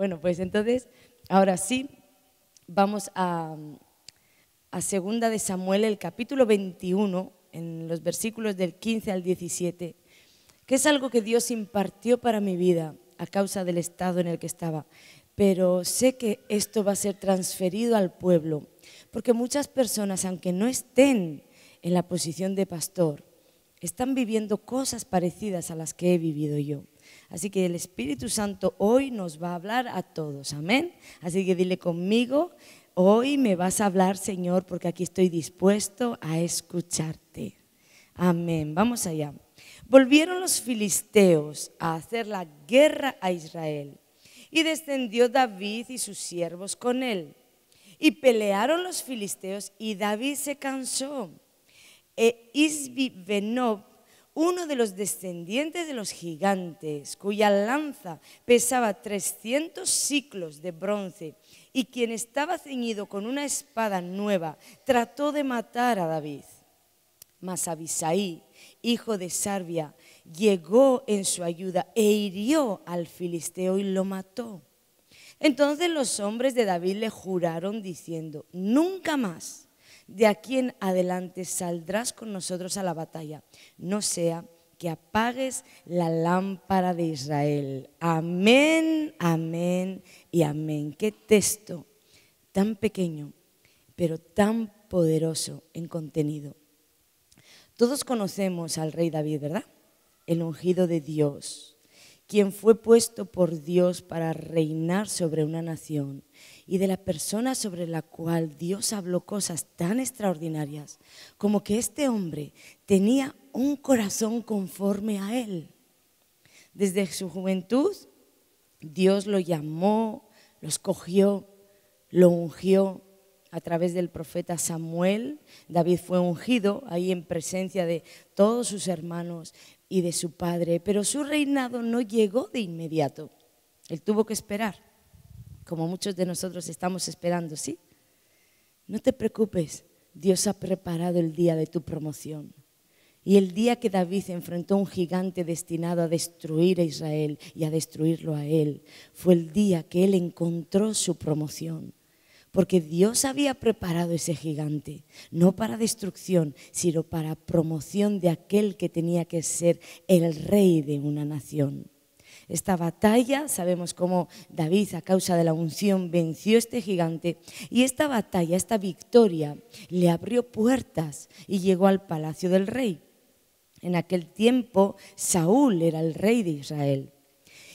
Bueno, pues entonces, ahora sí, vamos a Segunda de Samuel, el capítulo 21, en los versículos del 15 al 17, que es algo que Dios impartió para mi vida a causa del estado en el que estaba. Pero sé que esto va a ser transferido al pueblo, porque muchas personas, aunque no estén en la posición de pastor, están viviendo cosas parecidas a las que he vivido yo. Así que el Espíritu Santo hoy nos va a hablar a todos, amén. Así que dile conmigo: hoy me vas a hablar, Señor, porque aquí estoy dispuesto a escucharte. Amén. Vamos allá. Volvieron los filisteos a hacer la guerra a Israel, y descendió David y sus siervos con él. Y pelearon los filisteos, y David se cansó. Isbi-Benob, uno de los descendientes de los gigantes, cuya lanza pesaba 300 siclos de bronce, y quien estaba ceñido con una espada nueva, trató de matar a David. Mas Abisai, hijo de Sarbia, llegó en su ayuda e hirió al filisteo y lo mató. Entonces los hombres de David le juraron diciendo: nunca más de aquí en adelante saldrás con nosotros a la batalla, no sea que apagues la lámpara de Israel. Amén, amén y amén. Qué texto tan pequeño, pero tan poderoso en contenido. Todos conocemos al rey David, ¿verdad? El ungido de Dios, quien fue puesto por Dios para reinar sobre una nación, y de la persona sobre la cual Dios habló cosas tan extraordinarias como que este hombre tenía un corazón conforme a él. Desde su juventud, Dios lo llamó, lo escogió, lo ungió. A través del profeta Samuel, David fue ungido ahí en presencia de todos sus hermanos y de su padre, pero su reinado no llegó de inmediato. Él tuvo que esperar, como muchos de nosotros estamos esperando, ¿sí? No te preocupes, Dios ha preparado el día de tu promoción. Y el día que David enfrentó a un gigante destinado a destruir a Israel y a destruirlo a él, fue el día que él encontró su promoción. Porque Dios había preparado ese gigante, no para destrucción, sino para promoción de aquel que tenía que ser el rey de una nación. Esta batalla, sabemos cómo David, a causa de la unción, venció a este gigante, y esta batalla, esta victoria, le abrió puertas y llegó al palacio del rey. En aquel tiempo, Saúl era el rey de Israel.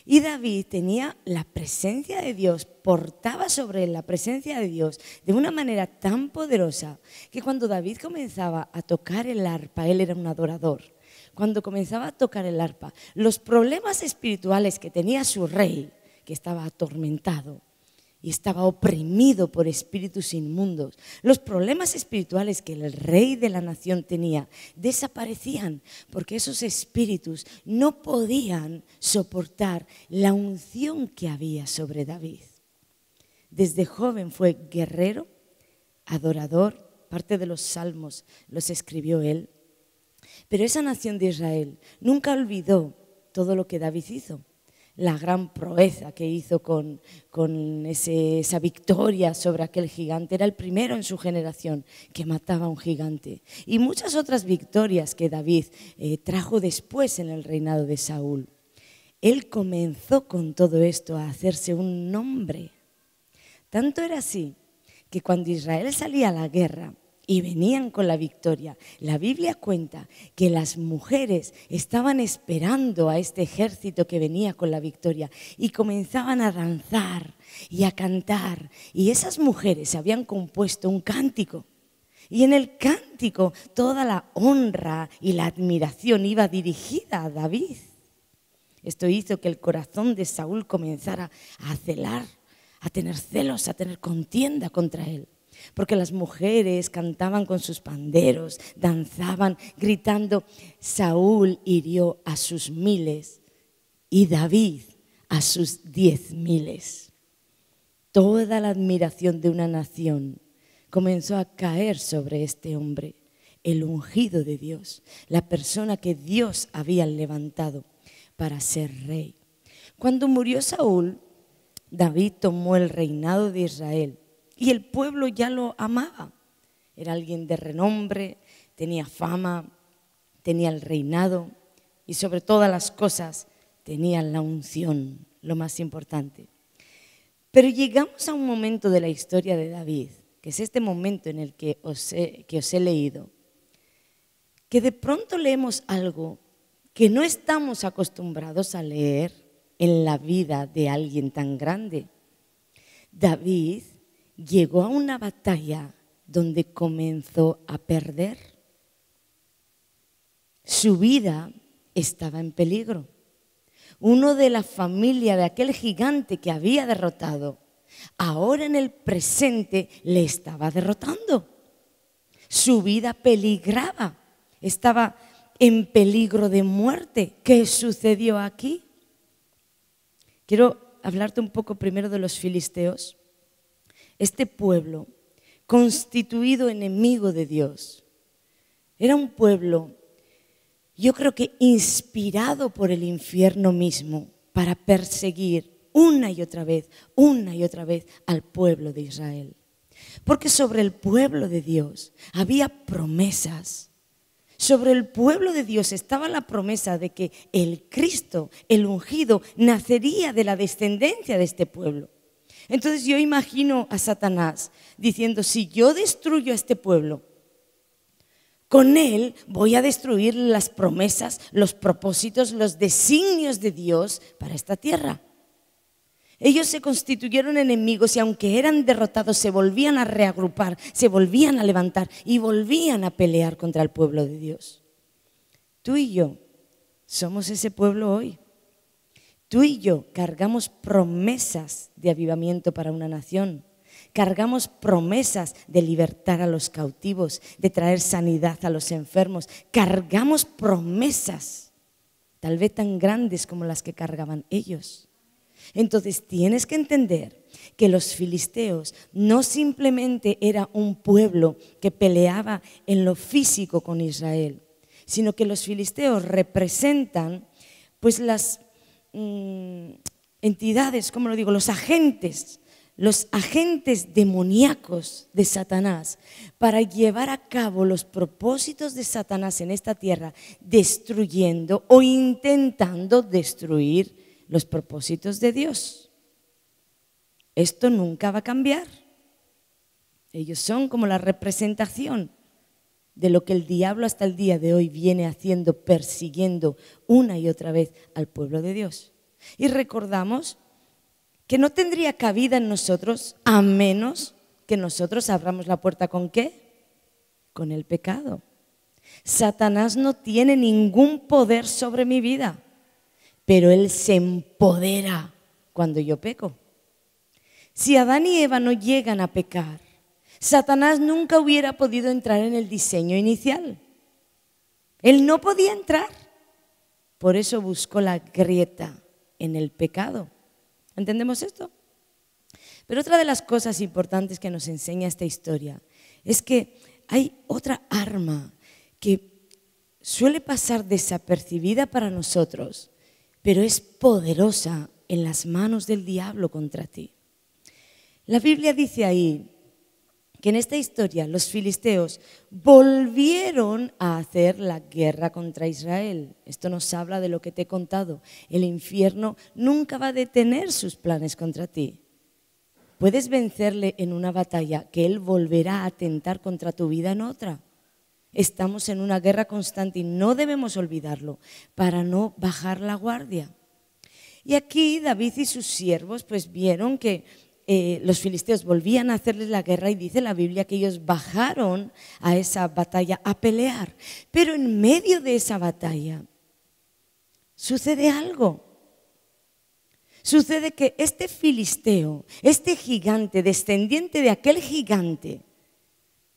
Y David tenía la presencia de Dios, portaba sobre él la presencia de Dios de una manera tan poderosa que cuando David comenzaba a tocar el arpa, él era un adorador. Cuando comenzaba a tocar el arpa, los problemas espirituales que tenía su rey, que estaba atormentado y estaba oprimido por espíritus inmundos, los problemas espirituales que el rey de la nación tenía desaparecían, porque esos espíritus no podían soportar la unción que había sobre David. Desde joven fue guerrero, adorador, parte de los salmos los escribió él, pero esa nación de Israel nunca olvidó todo lo que David hizo. La gran proeza que hizo con esa victoria sobre aquel gigante. Era el primero en su generación que mataba a un gigante. Y muchas otras victorias que David trajo después en el reinado de Saúl. Él comenzó con todo esto a hacerse un nombre. Tanto era así que cuando Israel salía a la guerra y venían con la victoria, la Biblia cuenta que las mujeres estaban esperando a este ejército que venía con la victoria y comenzaban a danzar y a cantar. Y esas mujeres habían compuesto un cántico. Y en el cántico toda la honra y la admiración iba dirigida a David. Esto hizo que el corazón de Saúl comenzara a celar, a tener celos, a tener contienda contra él. Porque las mujeres cantaban con sus panderos, danzaban, gritando: Saúl hirió a sus 1000 y David a sus 10.000. Toda la admiración de una nación comenzó a caer sobre este hombre, el ungido de Dios, la persona que Dios había levantado para ser rey. Cuando murió Saúl, David tomó el reinado de Israel y el pueblo ya lo amaba. Era alguien de renombre, tenía fama, tenía el reinado y sobre todas las cosas tenía la unción, lo más importante. Pero llegamos a un momento de la historia de David, que es este momento en el que os he leído, que de pronto leemos algo que no estamos acostumbrados a leer en la vida de alguien tan grande. David llegó a una batalla donde comenzó a perder. Su vida estaba en peligro. Uno de la familia de aquel gigante que había derrotado, ahora en el presente le estaba derrotando. Su vida peligraba, estaba en peligro de muerte. ¿Qué sucedió aquí? Quiero hablarte un poco primero de los filisteos. Este pueblo, constituido enemigo de Dios, era un pueblo, yo creo que inspirado por el infierno mismo para perseguir una y otra vez al pueblo de Israel. Porque sobre el pueblo de Dios había promesas. Sobre el pueblo de Dios estaba la promesa de que el Cristo, el ungido, nacería de la descendencia de este pueblo. Entonces yo imagino a Satanás diciendo, si yo destruyo a este pueblo, con él voy a destruir las promesas, los propósitos, los designios de Dios para esta tierra. Ellos se constituyeron enemigos y aunque eran derrotados se volvían a reagrupar, se volvían a levantar y volvían a pelear contra el pueblo de Dios. Tú y yo somos ese pueblo hoy. Tú y yo cargamos promesas de avivamiento para una nación. Cargamos promesas de libertar a los cautivos, de traer sanidad a los enfermos. Cargamos promesas, tal vez tan grandes como las que cargaban ellos. Entonces tienes que entender que los filisteos no simplemente era un pueblo que peleaba en lo físico con Israel, sino que los filisteos representan pues las entidades, ¿cómo lo digo? Los agentes demoníacos de Satanás para llevar a cabo los propósitos de Satanás en esta tierra, destruyendo o intentando destruir los propósitos de Dios. Esto nunca va a cambiar. Ellos son como la representación de lo que el diablo hasta el día de hoy viene haciendo, persiguiendo una y otra vez al pueblo de Dios. Y recordamos que no tendría cabida en nosotros a menos que nosotros abramos la puerta ¿con qué? Con el pecado. Satanás no tiene ningún poder sobre mi vida, pero él se empodera cuando yo peco. Si Adán y Eva no llegan a pecar, Satanás nunca hubiera podido entrar en el diseño inicial. Él no podía entrar. Por eso buscó la grieta en el pecado. ¿Entendemos esto? Pero otra de las cosas importantes que nos enseña esta historia es que hay otra arma que suele pasar desapercibida para nosotros, pero es poderosa en las manos del diablo contra ti. La Biblia dice ahí que en esta historia los filisteos volvieron a hacer la guerra contra Israel. Esto nos habla de lo que te he contado. El infierno nunca va a detener sus planes contra ti. Puedes vencerle en una batalla que él volverá a atentar contra tu vida en otra. Estamos en una guerra constante y no debemos olvidarlo para no bajar la guardia. Y aquí David y sus siervos pues vieron que los filisteos volvían a hacerles la guerra y dice la Biblia que ellos bajaron a esa batalla a pelear. Pero en medio de esa batalla sucede algo. Sucede que este filisteo, este gigante, descendiente de aquel gigante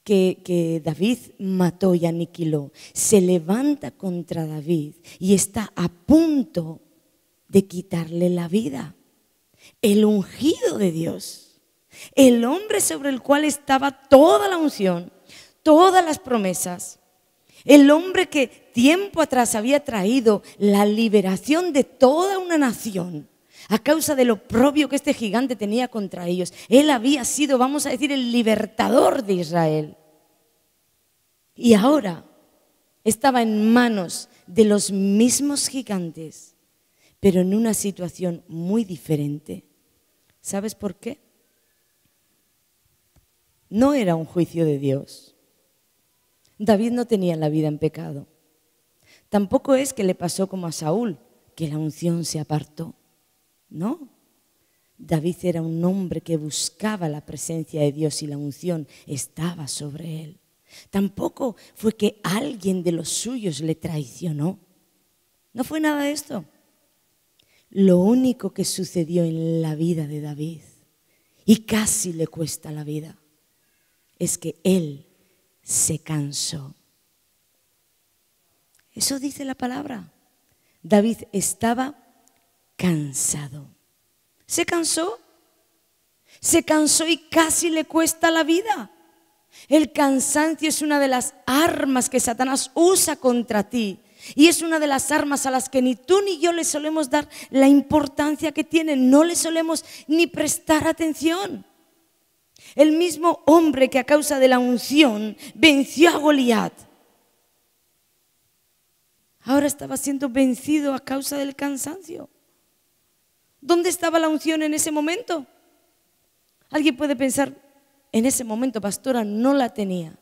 que David mató y aniquiló, se levanta contra David y está a punto de quitarle la vida. El ungido de Dios, el hombre sobre el cual estaba toda la unción, todas las promesas, el hombre que tiempo atrás había traído la liberación de toda una nación, a causa del oprobio que este gigante tenía contra ellos. Él había sido, vamos a decir, el libertador de Israel. Y ahora estaba en manos de los mismos gigantes, pero en una situación muy diferente. ¿Sabes por qué? No era un juicio de Dios. David no tenía la vida en pecado. Tampoco es que le pasó como a Saúl, que la unción se apartó. No. David era un hombre que buscaba la presencia de Dios y la unción estaba sobre él. Tampoco fue que alguien de los suyos le traicionó. No fue nada de esto. Lo único que sucedió en la vida de David, y casi le cuesta la vida, es que él se cansó. Eso dice la palabra. David estaba cansado. Se cansó y casi le cuesta la vida. El cansancio es una de las armas que Satanás usa contra ti. Y es una de las armas a las que ni tú ni yo le solemos dar la importancia que tienen. No le solemos ni prestar atención. El mismo hombre que a causa de la unción venció a Goliat, ahora estaba siendo vencido a causa del cansancio. ¿Dónde estaba la unción en ese momento? Alguien puede pensar, en ese momento, pastora, no la tenía.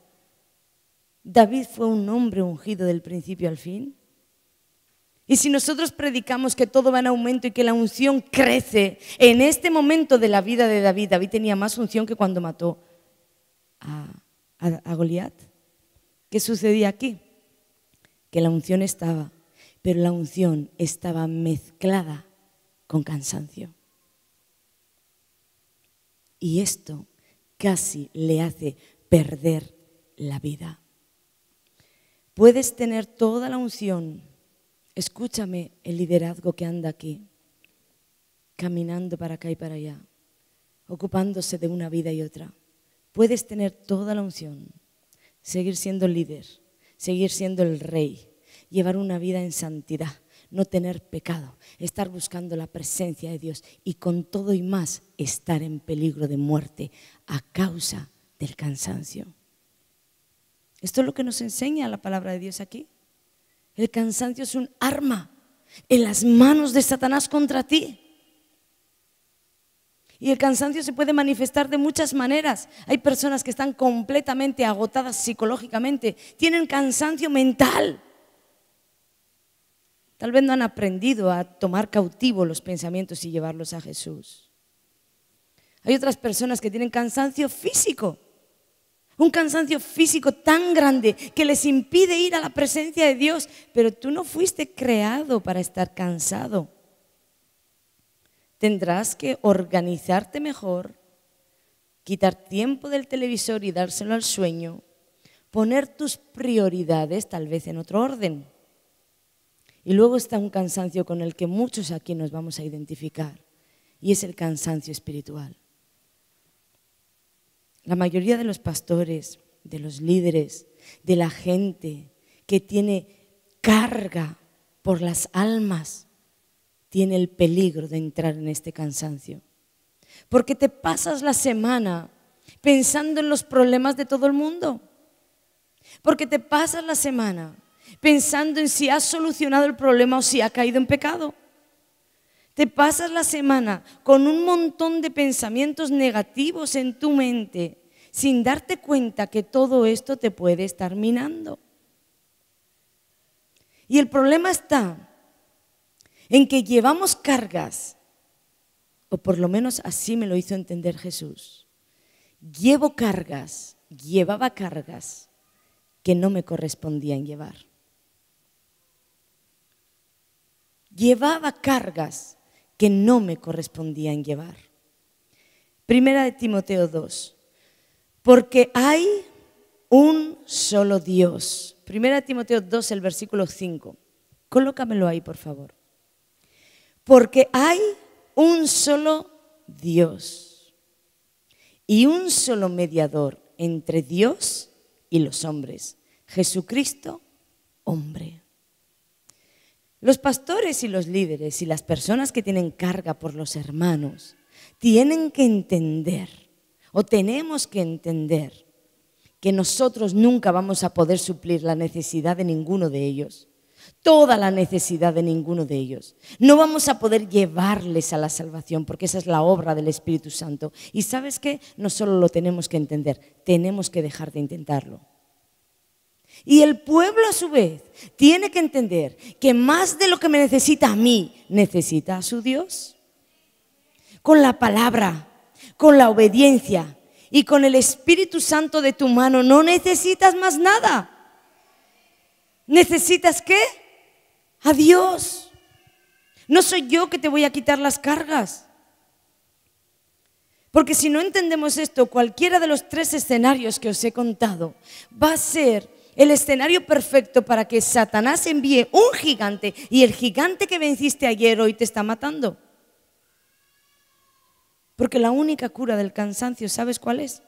David fue un hombre ungido del principio al fin. Y si nosotros predicamos que todo va en aumento y que la unción crece, en este momento de la vida de David, David tenía más unción que cuando mató a Goliat. ¿Qué sucedía aquí? Que la unción estaba, pero la unción estaba mezclada con cansancio. Y esto casi le hace perder la vida. Puedes tener toda la unción. Escúchame, el liderazgo que anda aquí, caminando para acá y para allá, ocupándose de una vida y otra. Puedes tener toda la unción, seguir siendo líder, seguir siendo el rey, llevar una vida en santidad, no tener pecado, estar buscando la presencia de Dios y con todo y más estar en peligro de muerte a causa del cansancio. Esto es lo que nos enseña la palabra de Dios aquí. El cansancio es un arma en las manos de Satanás contra ti. Y el cansancio se puede manifestar de muchas maneras. Hay personas que están completamente agotadas psicológicamente, tienen cansancio mental. Tal vez no han aprendido a tomar cautivo los pensamientos y llevarlos a Jesús. Hay otras personas que tienen cansancio físico. Un cansancio físico tan grande que les impide ir a la presencia de Dios. Pero tú no fuiste creado para estar cansado. Tendrás que organizarte mejor, quitar tiempo del televisor y dárselo al sueño, poner tus prioridades tal vez en otro orden. Y luego está un cansancio con el que muchos aquí nos vamos a identificar, y es el cansancio espiritual. La mayoría de los pastores, de los líderes, de la gente que tiene carga por las almas, tiene el peligro de entrar en este cansancio. Porque te pasas la semana pensando en los problemas de todo el mundo. Porque te pasas la semana pensando en si has solucionado el problema o si ha caído en pecado. Te pasas la semana con un montón de pensamientos negativos en tu mente sin darte cuenta que todo esto te puede estar minando. Y el problema está en que llevamos cargas, o por lo menos así me lo hizo entender Jesús. Llevaba cargas que no me correspondían llevar. Llevaba cargas que no me correspondían llevar. Primera de Timoteo 2. Porque hay un solo Dios. Primera de Timoteo 2, el versículo 5. Colócamelo ahí, por favor. Porque hay un solo Dios y un solo mediador entre Dios y los hombres, Jesucristo, hombre. Los pastores y los líderes y las personas que tienen carga por los hermanos tienen que entender, o tenemos que entender, que nosotros nunca vamos a poder suplir la necesidad de ninguno de ellos, toda la necesidad de ninguno de ellos. No vamos a poder llevarles a la salvación porque esa es la obra del Espíritu Santo. Y ¿sabes qué? No solo lo tenemos que entender, tenemos que dejar de intentarlo. Y el pueblo a su vez tiene que entender que más de lo que me necesita a mí, necesita a su Dios. Con la palabra, con la obediencia y con el Espíritu Santo de tu mano no necesitas más nada. ¿Necesitas qué? A Dios. No soy yo que te voy a quitar las cargas. Porque si no entendemos esto, cualquiera de los 3 escenarios que os he contado va a ser el escenario perfecto para que Satanás envíe un gigante y el gigante que venciste ayer hoy te está matando. Porque la única cura del cansancio, ¿sabes cuál es?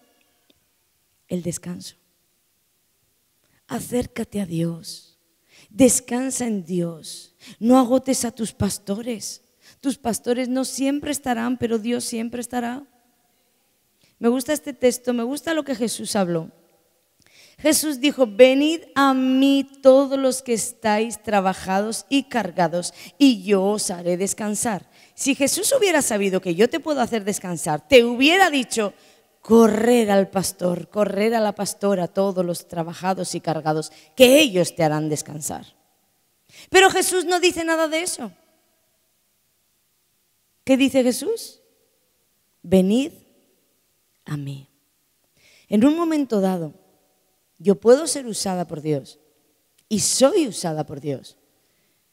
El descanso. Acércate a Dios, descansa en Dios, no agotes a tus pastores. Tus pastores no siempre estarán, pero Dios siempre estará. Me gusta este texto, me gusta lo que Jesús habló. Jesús dijo: venid a mí todos los que estáis trabajados y cargados, y yo os haré descansar. Si Jesús hubiera sabido que yo te puedo hacer descansar, te hubiera dicho: correr al pastor, correr a la pastora, todos los trabajados y cargados, que ellos te harán descansar. Pero Jesús no dice nada de eso. ¿Qué dice Jesús? Venid a mí. En un momento dado, yo puedo ser usada por Dios y soy usada por Dios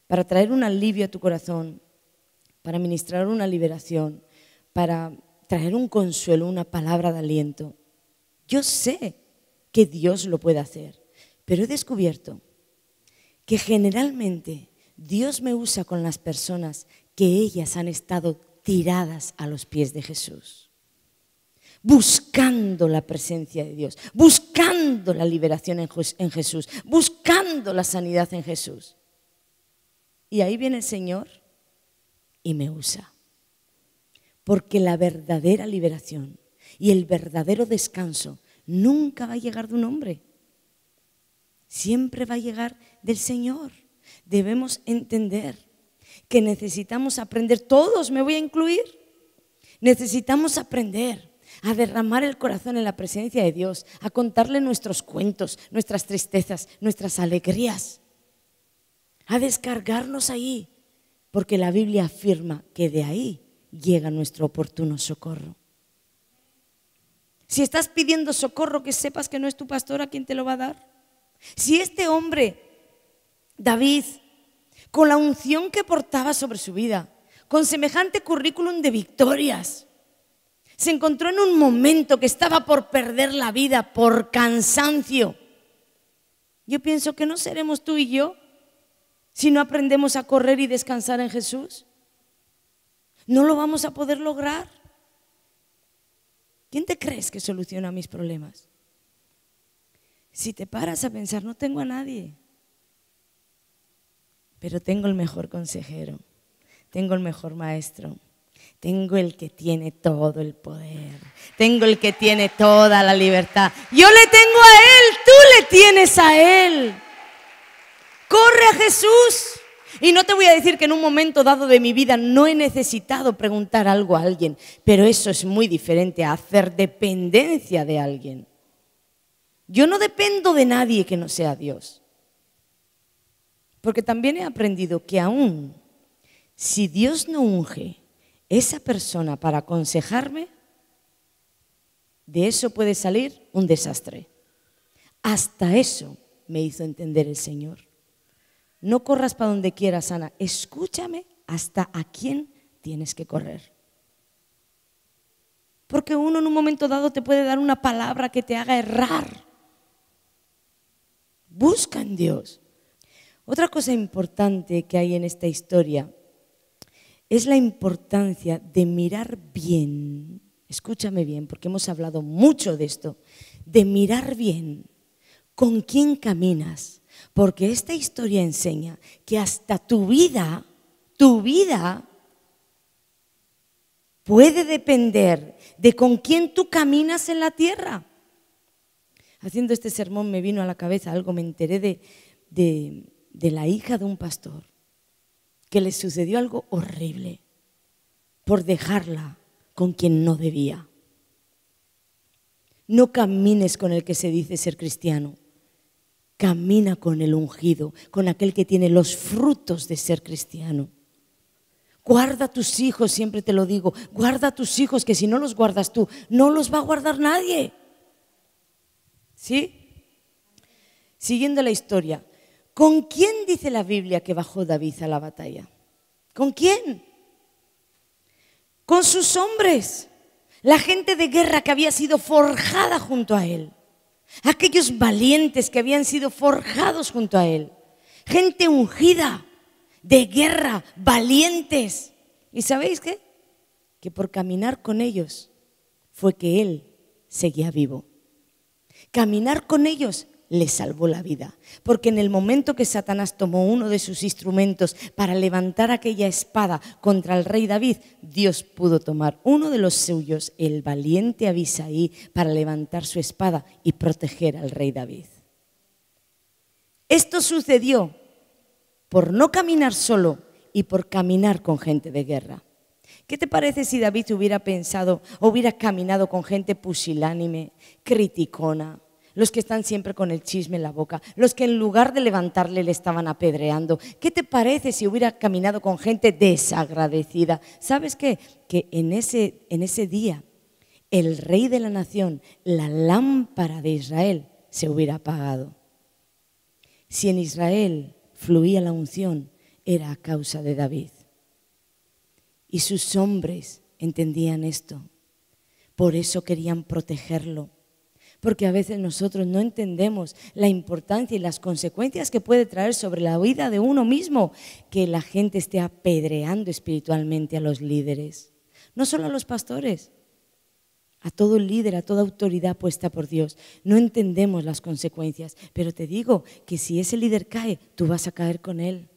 para traer un alivio a tu corazón, para ministrar una liberación, para traer un consuelo, una palabra de aliento. Yo sé que Dios lo puede hacer, pero he descubierto que generalmente Dios me usa con las personas que ellas han estado tiradas a los pies de Jesús, buscando la presencia de Dios, buscando la liberación en Jesús, buscando la sanidad en Jesús. Y ahí viene el Señor y me usa. Porque la verdadera liberación y el verdadero descanso nunca va a llegar de un hombre. Siempre va a llegar del Señor. Debemos entender que necesitamos aprender, todos, me voy a incluir, necesitamos aprender a derramar el corazón en la presencia de Dios, a contarle nuestros cuentos, nuestras tristezas, nuestras alegrías, a descargarnos ahí, porque la Biblia afirma que de ahí llega nuestro oportuno socorro. Si estás pidiendo socorro, que sepas que no es tu pastora quien te lo va a dar. Si este hombre, David, con la unción que portaba sobre su vida, con semejante currículum de victorias, se encontró en un momento que estaba por perder la vida por cansancio, yo pienso que no seremos tú y yo si no aprendemos a correr y descansar en Jesús. No lo vamos a poder lograr. ¿Quién te crees que soluciona mis problemas? Si te paras a pensar, no tengo a nadie, pero tengo el mejor consejero, tengo el mejor maestro, tengo el que tiene todo el poder, tengo el que tiene toda la libertad. Yo le tengo a Él, tú le tienes a Él. Corre a Jesús. Y no te voy a decir que en un momento dado de mi vida no he necesitado preguntar algo a alguien, pero eso es muy diferente a hacer dependencia de alguien. Yo no dependo de nadie que no sea Dios. Porque también he aprendido que aún si Dios no unge esa persona para aconsejarme, de eso puede salir un desastre. Hasta eso me hizo entender el Señor. No corras para donde quieras, Ana. Escúchame hasta a quién tienes que correr. Porque uno en un momento dado te puede dar una palabra que te haga errar. Busca en Dios. Otra cosa importante que hay en esta historia es la importancia de mirar bien. Escúchame bien, porque hemos hablado mucho de esto. De mirar bien con quién caminas. Porque esta historia enseña que hasta tu vida puede depender de con quién tú caminas en la tierra. Haciendo este sermón me vino a la cabeza algo, me enteré de la hija de un pastor, que le sucedió algo horrible por dejarla con quien no debía. No camines con el que se dice ser cristiano, camina con el ungido, con aquel que tiene los frutos de ser cristiano. Guarda a tus hijos, siempre te lo digo, guarda a tus hijos, que si no los guardas tú, no los va a guardar nadie. ¿Sí? Siguiendo la historia, ¿con quién dice la Biblia que bajó David a la batalla? ¿Con quién? Con sus hombres, la gente de guerra que había sido forjada junto a él, aquellos valientes que habían sido forjados junto a él, gente ungida, de guerra, valientes. ¿Y sabéis qué? Que por caminar con ellos fue que él seguía vivo. Caminar con ellos le salvó la vida, porque en el momento que Satanás tomó uno de sus instrumentos para levantar aquella espada contra el rey David, Dios pudo tomar uno de los suyos, el valiente Abisai, para levantar su espada y proteger al rey David. Esto sucedió por no caminar solo y por caminar con gente de guerra. ¿Qué te parece si David hubiera pensado, hubiera caminado con gente pusilánime, criticona, los que están siempre con el chisme en la boca, los que en lugar de levantarle le estaban apedreando? ¿Qué te parece si hubiera caminado con gente desagradecida? ¿Sabes qué? Que en ese día el rey de la nación, la lámpara de Israel, se hubiera apagado. Si en Israel fluía la unción, era a causa de David. Y sus hombres entendían esto. Por eso querían protegerlo. Porque a veces nosotros no entendemos la importancia y las consecuencias que puede traer sobre la vida de uno mismo que la gente esté apedreando espiritualmente a los líderes. No solo a los pastores, a todo líder, a toda autoridad puesta por Dios. No entendemos las consecuencias, pero te digo que si ese líder cae, tú vas a caer con él.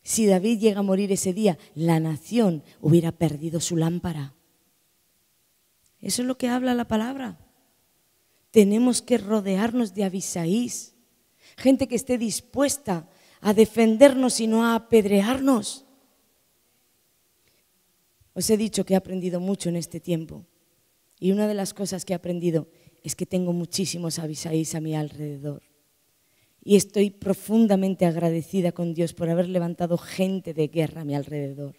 Si David llega a morir ese día, la nación hubiera perdido su lámpara. Eso es lo que habla la palabra. Tenemos que rodearnos de Abisaís, gente que esté dispuesta a defendernos y no a apedrearnos. Os he dicho que he aprendido mucho en este tiempo, y una de las cosas que he aprendido es que tengo muchísimos Abisaís a mi alrededor. Y estoy profundamente agradecida con Dios por haber levantado gente de guerra a mi alrededor.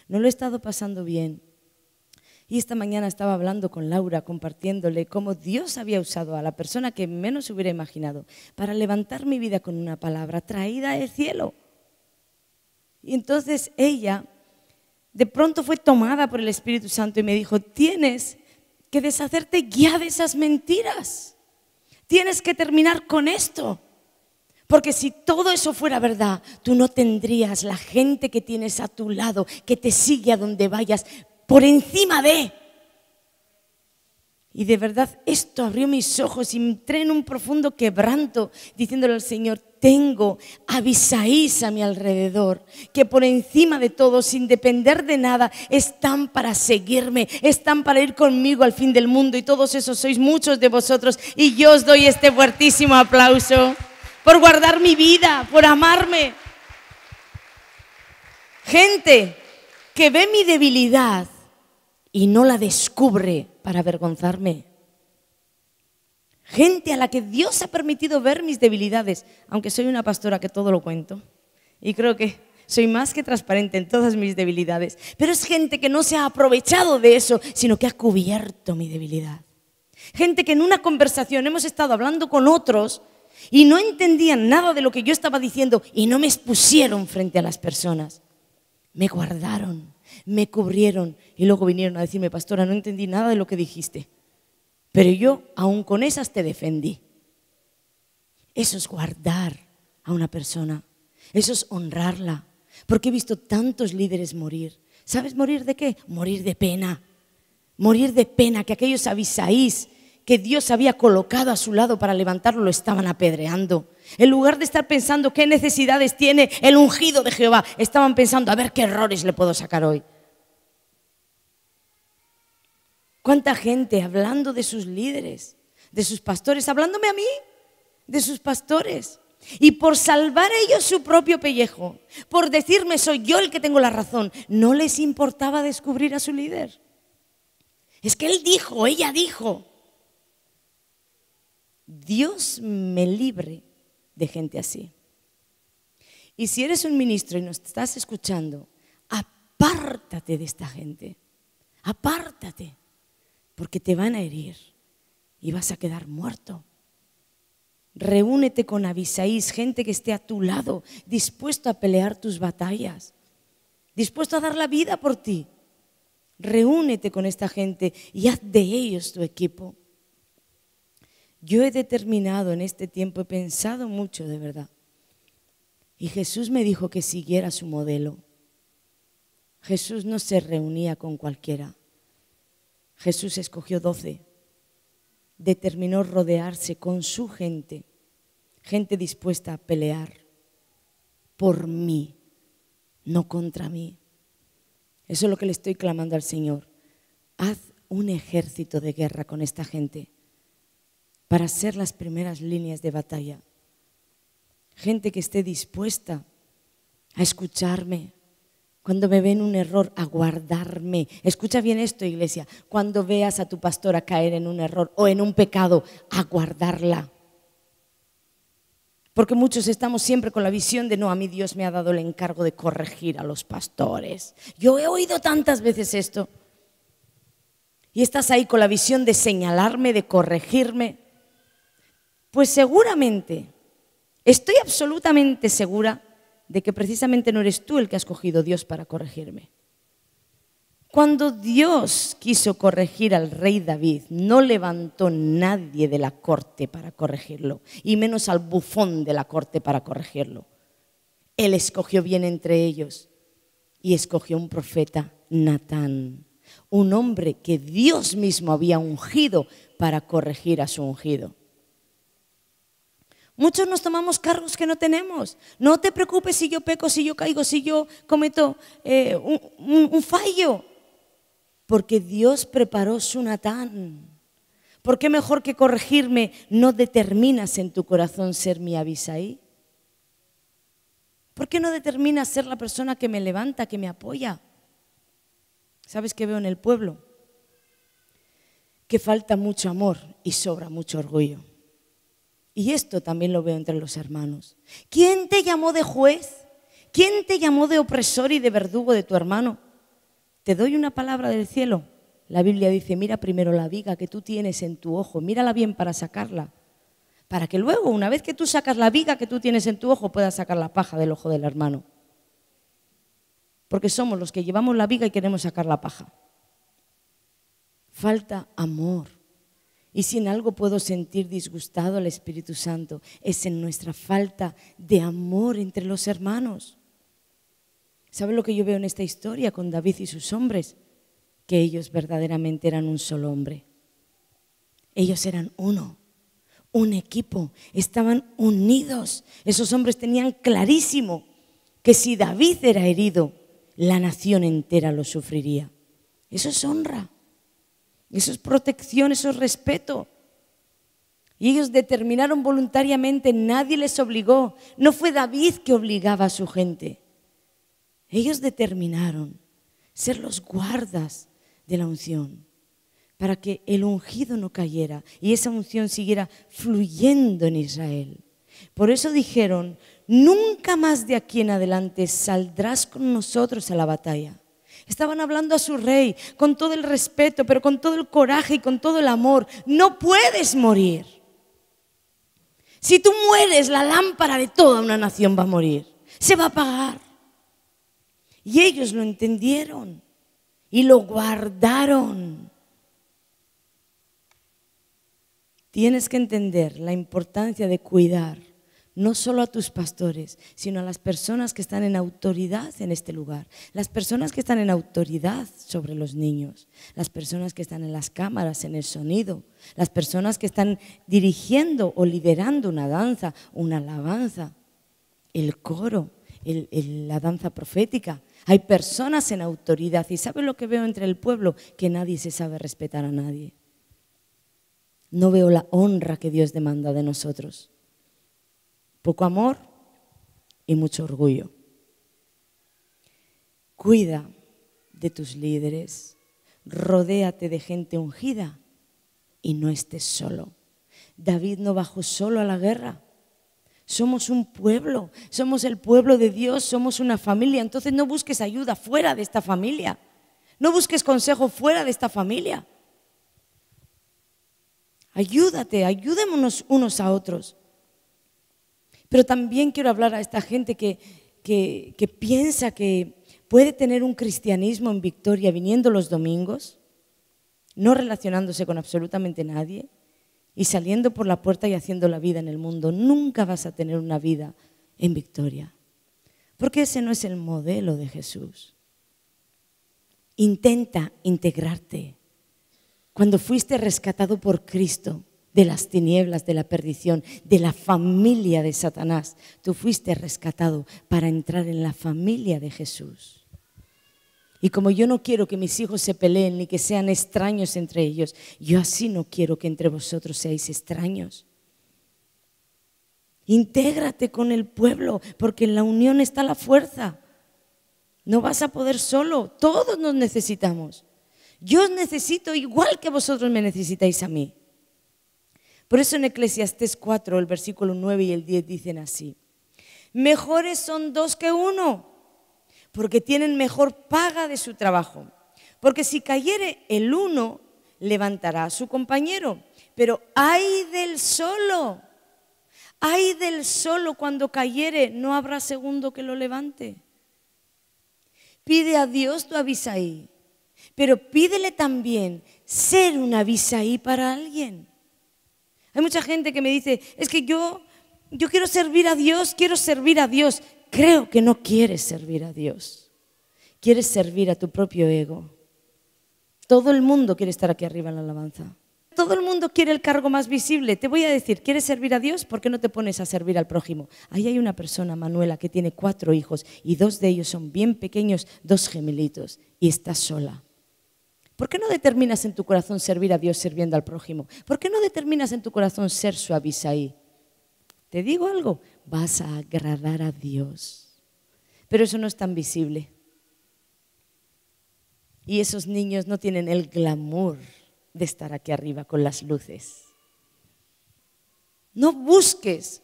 No lo he estado pasando bien. Y esta mañana estaba hablando con Laura, compartiéndole cómo Dios había usado a la persona que menos hubiera imaginado para levantar mi vida con una palabra traída del cielo. Y entonces ella de pronto fue tomada por el Espíritu Santo y me dijo: tienes que deshacerte ya de esas mentiras. Tienes que terminar con esto. Porque si todo eso fuera verdad, tú no tendrías la gente que tienes a tu lado, que te sigue a donde vayas, por encima de. Y de verdad esto abrió mis ojos y entré en un profundo quebranto, diciéndole al Señor: tengo Abisaís a mi alrededor, que por encima de todo, sin depender de nada, están para seguirme, están para ir conmigo al fin del mundo. Y todos esos sois muchos de vosotros, y yo os doy este fuertísimo aplauso por guardar mi vida, por amarme. Gente que ve mi debilidad y no la descubre para avergonzarme. Gente a la que Dios ha permitido ver mis debilidades, aunque soy una pastora que todo lo cuento. Y creo que soy más que transparente en todas mis debilidades. Pero es gente que no se ha aprovechado de eso, sino que ha cubierto mi debilidad. Gente que en una conversación hemos estado hablando con otros y no entendían nada de lo que yo estaba diciendo y no me expusieron frente a las personas. Me guardaron, me cubrieron y luego vinieron a decirme: pastora, no entendí nada de lo que dijiste, pero yo aún con esas te defendí. Eso es guardar a una persona, eso es honrarla, porque he visto tantos líderes morir. ¿Sabes morir de qué? Morir de pena, que aquellos Abisaís que Dios había colocado a su lado para levantarlo, lo estaban apedreando. En lugar de estar pensando qué necesidades tiene el ungido de Jehová, estaban pensando a ver qué errores le puedo sacar hoy. ¿Cuánta gente hablando de sus líderes, de sus pastores, hablándome a mí, de sus pastores? Y por salvar ellos su propio pellejo, por decirme soy yo el que tengo la razón, no les importaba descubrir a su líder. Es que él dijo, ella dijo. Dios me libre de gente así. Y si eres un ministro y nos estás escuchando, apártate de esta gente. Apártate, porque te van a herir y vas a quedar muerto. Reúnete con Abisaís, gente que esté a tu lado, dispuesto a pelear tus batallas, dispuesto a dar la vida por ti. Reúnete con esta gente y haz de ellos tu equipo. Yo he determinado en este tiempo, he pensado mucho de verdad. Y Jesús me dijo que siguiera su modelo. Jesús no se reunía con cualquiera. Jesús escogió 12. Determinó rodearse con su gente, gente dispuesta a pelear por mí, no contra mí. Eso es lo que le estoy clamando al Señor. Haz un ejército de guerra con esta gente para ser las primeras líneas de batalla. Gente que esté dispuesta a escucharme. Cuando me ven un error, a guardarme. Escucha bien esto, iglesia. Cuando veas a tu pastora caer en un error o en un pecado, a guardarla. Porque muchos estamos siempre con la visión de no, a mí Dios me ha dado el encargo de corregir a los pastores. Yo he oído tantas veces esto. Y estás ahí con la visión de señalarme, de corregirme. Pues seguramente, estoy absolutamente segura de que precisamente no eres tú el que ha escogido Dios para corregirme. Cuando Dios quiso corregir al rey David, no levantó nadie de la corte para corregirlo, y menos al bufón de la corte para corregirlo. Él escogió bien entre ellos y escogió un profeta, Natán, un hombre que Dios mismo había ungido para corregir a su ungido. Muchos nos tomamos cargos que no tenemos. No te preocupes si yo peco, si yo caigo, si yo cometo un fallo. Porque Dios preparó su Natán. ¿Por qué mejor que corregirme no determinas en tu corazón ser mi Abisaí? ¿Por qué no determinas ser la persona que me levanta, que me apoya? ¿Sabes qué veo en el pueblo? Que falta mucho amor y sobra mucho orgullo. Y esto también lo veo entre los hermanos. ¿Quién te llamó de juez? ¿Quién te llamó de opresor y de verdugo de tu hermano? Te doy una palabra del cielo. La Biblia dice, mira primero la viga que tú tienes en tu ojo, mírala bien para sacarla. Para que luego, una vez que tú sacas la viga que tú tienes en tu ojo, puedas sacar la paja del ojo del hermano. Porque somos los que llevamos la viga y queremos sacar la paja. Falta amor. Y si en algo puedo sentir disgustado al Espíritu Santo, es en nuestra falta de amor entre los hermanos. ¿Saben lo que yo veo en esta historia con David y sus hombres? Que ellos verdaderamente eran un solo hombre. Ellos eran uno, un equipo, estaban unidos. Esos hombres tenían clarísimo que si David era herido, la nación entera lo sufriría. Eso es honra. Eso es protección, eso es respeto. Y ellos determinaron voluntariamente, nadie les obligó. No fue David que obligaba a su gente. Ellos determinaron ser los guardas de la unción para que el ungido no cayera y esa unción siguiera fluyendo en Israel. Por eso dijeron, nunca más de aquí en adelante saldrás con nosotros a la batalla. Estaban hablando a su rey con todo el respeto, pero con todo el coraje y con todo el amor. No puedes morir. Si tú mueres, la lámpara de toda una nación va a morir. Se va a apagar. Y ellos lo entendieron y lo guardaron. Tienes que entender la importancia de cuidar no solo a tus pastores, sino a las personas que están en autoridad en este lugar, las personas que están en autoridad sobre los niños, las personas que están en las cámaras, en el sonido, las personas que están dirigiendo o liderando una danza, una alabanza, el coro, la danza profética. Hay personas en autoridad y ¿sabes lo que veo entre el pueblo? Que nadie se sabe respetar a nadie. No veo la honra que Dios demanda de nosotros. Poco amor y mucho orgullo. Cuida de tus líderes, rodéate de gente ungida y no estés solo. David no bajó solo a la guerra. Somos un pueblo, somos el pueblo de Dios, somos una familia. Entonces no busques ayuda fuera de esta familia. No busques consejo fuera de esta familia. Ayúdate, ayudémonos unos a otros. Pero también quiero hablar a esta gente que piensa que puede tener un cristianismo en victoria viniendo los domingos, no relacionándose con absolutamente nadie y saliendo por la puerta y haciendo la vida en el mundo. Nunca vas a tener una vida en victoria, porque ese no es el modelo de Jesús. Intenta integrarte. Cuando fuiste rescatado por Cristo de las tinieblas, de la perdición, de la familia de Satanás, tú fuiste rescatado para entrar en la familia de Jesús. Y como yo no quiero que mis hijos se peleen ni que sean extraños entre ellos, yo así no quiero que entre vosotros seáis extraños. Intégrate con el pueblo, porque en la unión está la fuerza. No vas a poder solo, todos nos necesitamos. Yo os necesito igual que vosotros me necesitáis a mí. Por eso en Eclesiastés 4, el versículo 9 y el 10 dicen así: mejores son dos que uno, porque tienen mejor paga de su trabajo. Porque si cayere el uno, levantará a su compañero. Pero ay del solo cuando cayere, no habrá segundo que lo levante. Pide a Dios tu Abisaí, pero pídele también ser un Abisaí para alguien. Hay mucha gente que me dice, es que yo quiero servir a Dios, quiero servir a Dios. Creo que no quieres servir a Dios. Quieres servir a tu propio ego. Todo el mundo quiere estar aquí arriba en la alabanza. Todo el mundo quiere el cargo más visible. Te voy a decir, ¿quieres servir a Dios? ¿Por qué no te pones a servir al prójimo? Ahí hay una persona, Manuela, que tiene 4 hijos y 2 de ellos son bien pequeños, 2 gemelitos, y está sola. ¿Por qué no determinas en tu corazón servir a Dios sirviendo al prójimo? ¿Por qué no determinas en tu corazón ser su Abisaí? Te digo algo, vas a agradar a Dios. Pero eso no es tan visible. Y esos niños no tienen el glamour de estar aquí arriba con las luces. No busques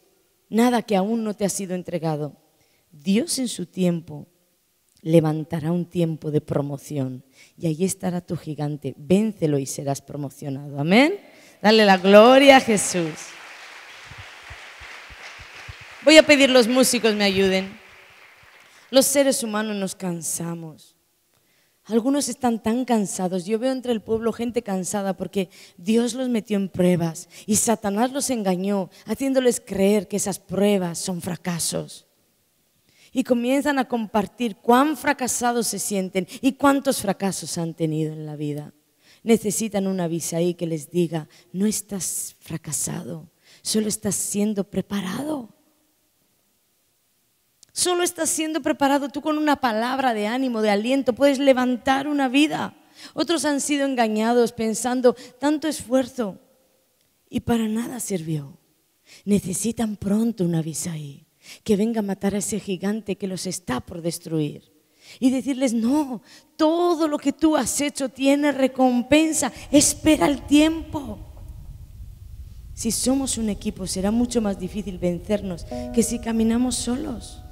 nada que aún no te ha sido entregado. Dios en su tiempo levantará un tiempo de promoción y allí estará tu gigante. Véncelo y serás promocionado. Amén. Dale la gloria a Jesús. Voy a pedir los músicos me ayuden. Los seres humanos nos cansamos. Algunos están tan cansados. Yo veo entre el pueblo gente cansada porque Dios los metió en pruebas y Satanás los engañó, haciéndoles creer que esas pruebas son fracasos. Y comienzan a compartir cuán fracasados se sienten y cuántos fracasos han tenido en la vida. Necesitan una Abisaí que les diga, no estás fracasado, solo estás siendo preparado. Solo estás siendo preparado. Tú con una palabra de ánimo, de aliento, puedes levantar una vida. Otros han sido engañados pensando tanto esfuerzo y para nada sirvió. Necesitan pronto una Abisaí que venga a matar a ese gigante que los está por destruir y decirles, no, todo lo que tú has hecho tiene recompensa, espera el tiempo. Si somos un equipo será mucho más difícil vencernos que si caminamos solos.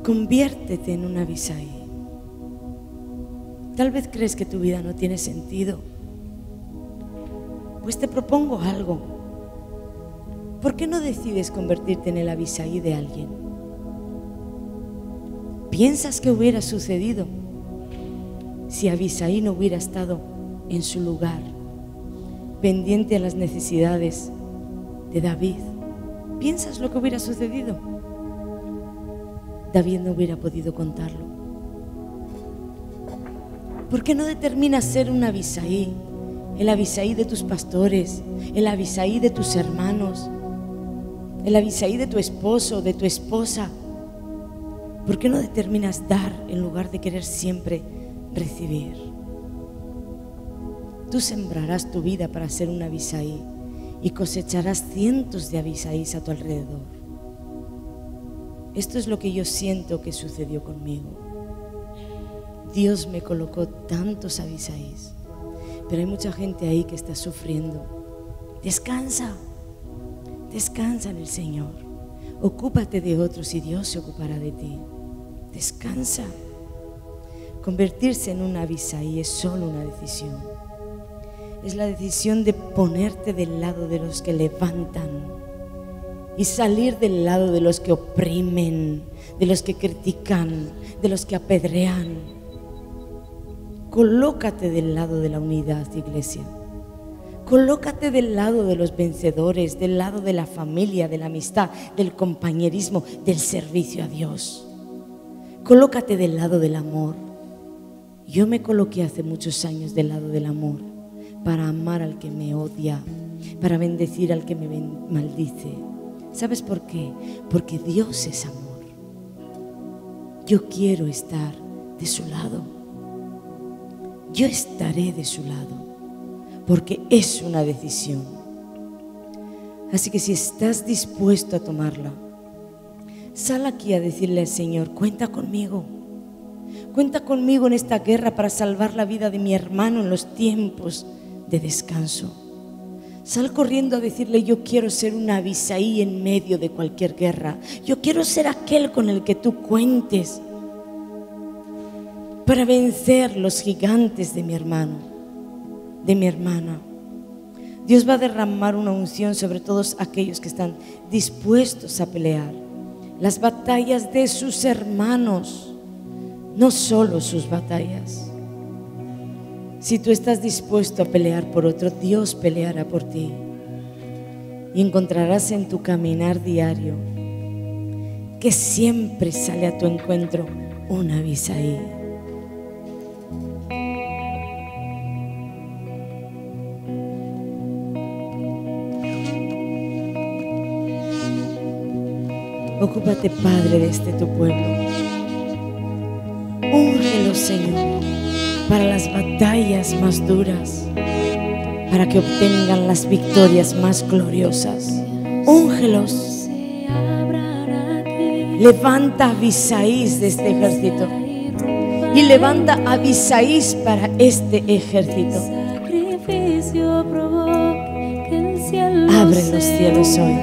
Conviértete en una Abisaí. Tal vez crees que tu vida no tiene sentido. Pues te propongo algo. ¿Por qué no decides convertirte en el Abisaí de alguien? ¿Piensas que hubiera sucedido si Abisaí no hubiera estado en su lugar, pendiente a las necesidades de David. ¿Piensas lo que hubiera sucedido? David no hubiera podido contarlo. ¿Por qué no determinas ser un Abisaí? El Abisaí de tus pastores, el Abisaí de tus hermanos, el Abisaí de tu esposo, de tu esposa. ¿Por qué no determinas dar en lugar de querer siempre recibir? Tú sembrarás tu vida para ser un Abisaí y cosecharás cientos de Abisaís a tu alrededor. Esto es lo que yo siento que sucedió conmigo. Dios me colocó tantos Abisaís, pero hay mucha gente ahí que está sufriendo. Descansa, descansa en el Señor. Ocúpate de otros y Dios se ocupará de ti. Descansa. Convertirse en un Abisaí es solo una decisión. Es la decisión de ponerte del lado de los que levantan y salir del lado de los que oprimen, de los que critican, de los que apedrean. Colócate del lado de la unidad, iglesia. Colócate del lado de los vencedores, del lado de la familia, de la amistad, del compañerismo, del servicio a Dios. Colócate del lado del amor. Yo me coloqué hace muchos años del lado del amor para amar al que me odia, para bendecir al que me maldice. ¿Sabes por qué? Porque Dios es amor. Yo quiero estar de su lado. Yo estaré de su lado, porque es una decisión. Así que si estás dispuesto a tomarla, sal aquí a decirle al Señor: cuenta conmigo. Cuenta conmigo en esta guerra para salvar la vida de mi hermano en los tiempos de descanso. Sal corriendo a decirle: yo quiero ser un Abisaí en medio de cualquier guerra. Yo quiero ser aquel con el que tú cuentes para vencer los gigantes de mi hermano, de mi hermana. Dios va a derramar una unción sobre todos aquellos que están dispuestos a pelear las batallas de sus hermanos, no solo sus batallas. Si tú estás dispuesto a pelear por otro, Dios peleará por ti y encontrarás en tu caminar diario que siempre sale a tu encuentro un Abisaí. Ocúpate, Padre, de este tu pueblo. Úngelo, Señor, para las batallas más duras, para que obtengan las victorias más gloriosas. Úngelos. Levanta Abisaís de este ejército y levanta Abisaís para este ejército. Abre los cielos hoy